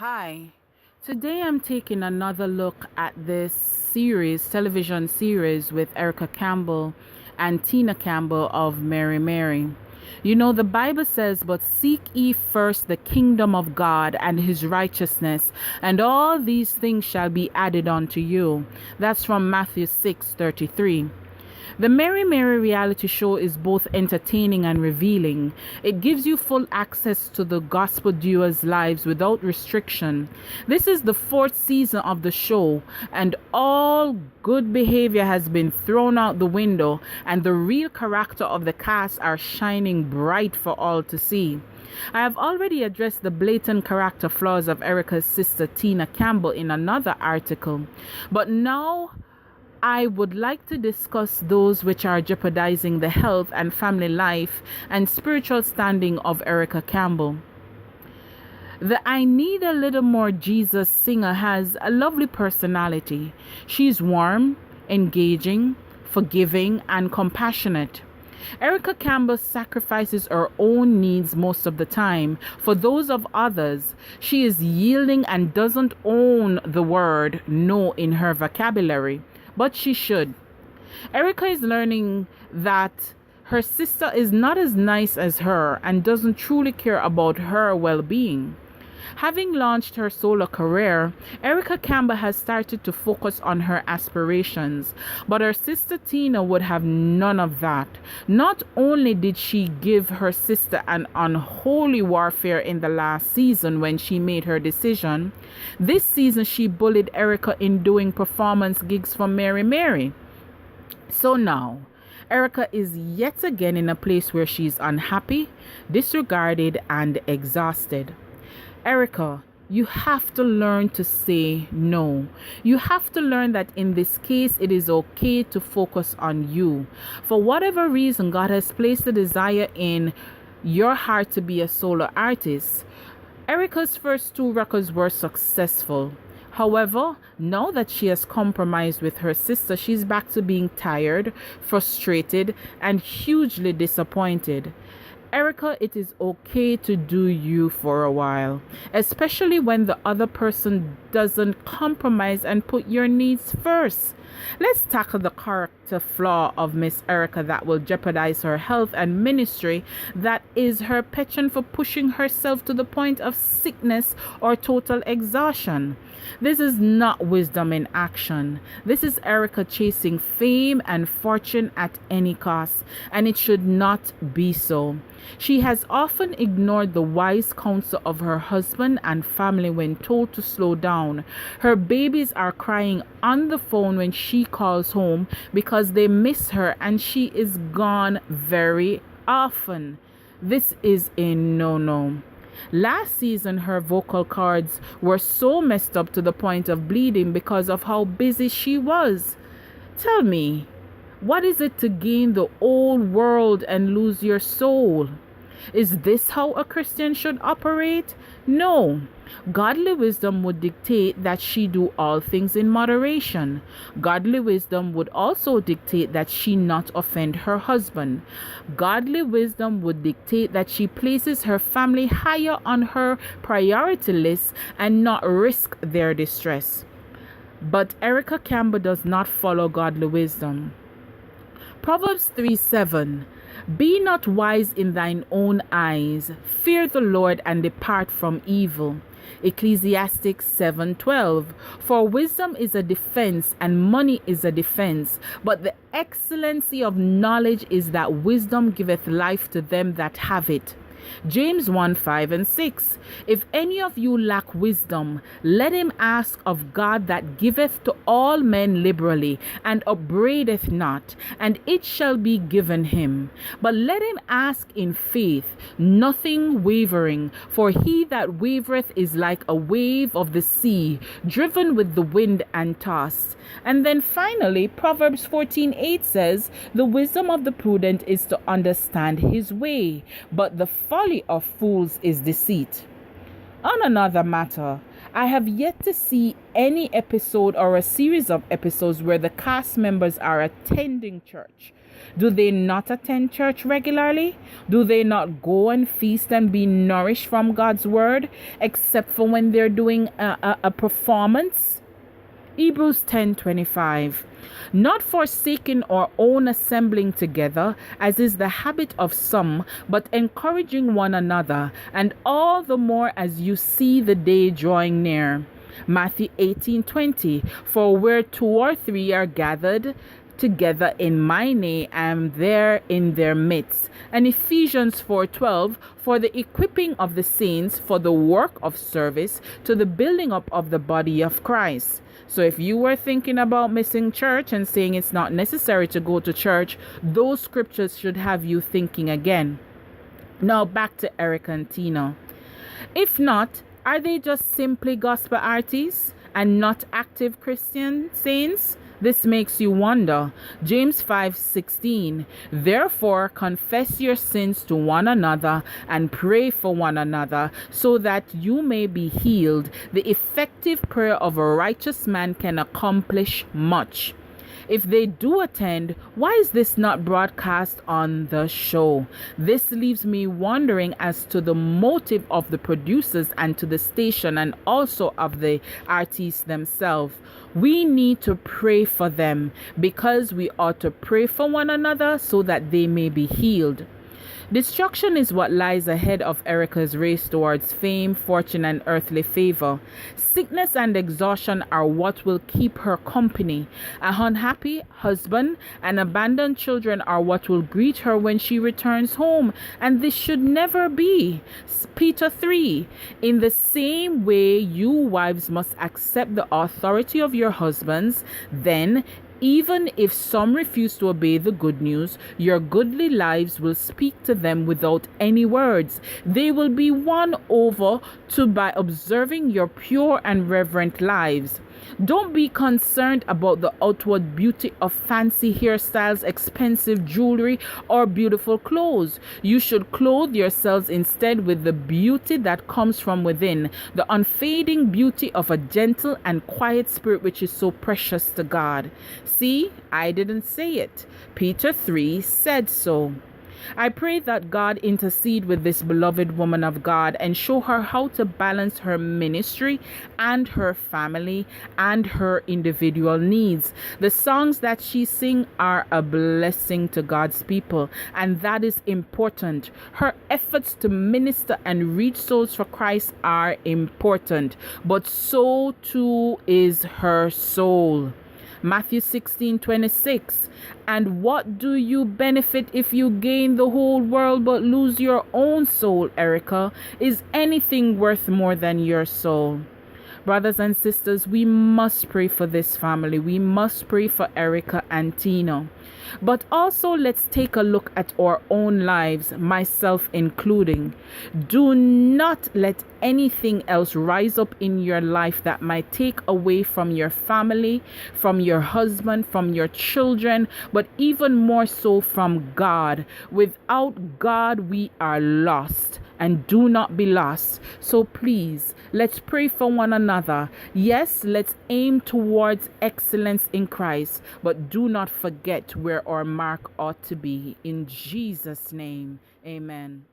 Hi, today I'm taking another look at this television series with Erica Campbell and Tina Campbell of Mary Mary. You know, the Bible says, "But seek ye first the kingdom of God and his righteousness, and all these things shall be added unto you." That's from Matthew 6:33. The Mary Mary reality show is both entertaining and revealing. It gives you full access to the gospel duos' lives without restriction. This is the fourth season of the show, and all good behavior has been thrown out the window, and the real character of the cast are shining bright for all to see. I have already addressed the blatant character flaws of Erica's sister Tina Campbell in another article, but now I would like to discuss those which are jeopardizing the health and family life and spiritual standing of Erica Campbell. The "I Need a Little More Jesus" singer has a lovely personality. She's warm, engaging, forgiving, and compassionate. Erica Campbell sacrifices her own needs most of the time for those of others. She is yielding and doesn't own the word no in her vocabulary, but she should. Erica is learning that her sister is not as nice as her and doesn't truly care about her well-being. Having launched her solo career, Erica Campbell has started to focus on her aspirations, but her sister Tina would have none of that. Not only did she give her sister an unholy warfare in the last season when she made her decision, this season she bullied Erica in doing performance gigs for Mary Mary. So now, Erica is yet again in a place where she's unhappy, disregarded, and exhausted. Erica, you have to learn to say no. You have to learn that in this case, it is okay to focus on you. For whatever reason, God has placed the desire in your heart to be a solo artist. Erica's first two records were successful. However, now that she has compromised with her sister, she's back to being tired, frustrated, and hugely disappointed. Erica, it is okay to do you for a while, especially when the other person doesn't compromise and put your needs first. Let's tackle the character flaw of Miss Erica that will jeopardize her health and ministry, that is her penchant for pushing herself to the point of sickness or total exhaustion. This is not wisdom in action. This is Erica chasing fame and fortune at any cost, and it should not be so. She has often ignored the wise counsel of her husband and family when told to slow down. Her babies are crying on the phone when she calls home because they miss her, and she is gone very often. This is a no-no. Last season, her vocal cords were so messed up to the point of bleeding because of how busy she was. Tell me, what is it to gain the old world and lose your soul? Is this how a Christian should operate? No. Godly wisdom would dictate that she do all things in moderation. Godly wisdom would also dictate that she not offend her husband. Godly wisdom would dictate that she places her family higher on her priority list and not risk their distress. But Erica Campbell does not follow godly wisdom. Proverbs 3:7. Be not wise in thine own eyes. Fear the Lord and depart from evil. Ecclesiastes 7:12. For wisdom is a defense, and money is a defense. But the excellency of knowledge is that wisdom giveth life to them that have it. James 1:5-6. If any of you lack wisdom, let him ask of God that giveth to all men liberally, and upbraideth not, and it shall be given him. But let him ask in faith, nothing wavering. For he that wavereth is like a wave of the sea, driven with the wind and tossed. And then finally, Proverbs 14:8 says, the wisdom of the prudent is to understand his way, but the folly of fools is deceit. On another matter, I have yet to see any episode or a series of episodes where the cast members are attending church. Do they not attend church regularly? Do they not go and feast and be nourished from God's word, except for when they're doing a performance? Hebrews 10:25. Not forsaking our own assembling together, as is the habit of some, but encouraging one another, and all the more as you see the day drawing near. Matthew 18:20. For where two or three are gathered together in my name, I am there in their midst. And Ephesians 4:12, for the equipping of the saints for the work of service to the building up of the body of Christ. So if you were thinking about missing church and saying it's not necessary to go to church, those scriptures should have you thinking again. Now back to Erica and Tina. If not, are they just simply gospel artists and not active Christian saints? This makes you wonder. James 5:16. Therefore, confess your sins to one another and pray for one another so that you may be healed. The effective prayer of a righteous man can accomplish much. If they do attend, why is this not broadcast on the show? This leaves me wondering as to the motive of the producers and to the station and also of the artists themselves. We need to pray for them because we ought to pray for one another so that they may be healed. Destruction is what lies ahead of Erica's race towards fame, fortune, and earthly favor. Sickness and exhaustion are what will keep her company. An unhappy husband and abandoned children are what will greet her when she returns home, and this should never be. Peter 3. In the same way, you wives must accept the authority of your husbands. Then, even if some refuse to obey the good news, your goodly lives will speak to them without any words. They will be won over to by observing your pure and reverent lives. Don't be concerned about the outward beauty of fancy hairstyles, expensive jewelry, or beautiful clothes. You should clothe yourselves instead with the beauty that comes from within, the unfading beauty of a gentle and quiet spirit which is so precious to God. See, I didn't say it. Peter 3 said so. I pray that God intercede with this beloved woman of God and show her how to balance her ministry and her family and her individual needs. The songs that she sings are a blessing to God's people, and that is important. Her efforts to minister and reach souls for Christ are important, but so too is her soul. Matthew 16:26. And what do you benefit if you gain the whole world but lose your own soul, Erica? Is anything worth more than your soul? Brothers and sisters, we must pray for this family. We must pray for Erica and Tina. But also let's take a look at our own lives, myself including. Do not let anything else rise up in your life that might take away from your family, from your husband, from your children, but even more so from God. Without God, we are lost. And do not be lost. So please, let's pray for one another. Yes, let's aim towards excellence in Christ, but do not forget where our mark ought to be. In Jesus' name, amen.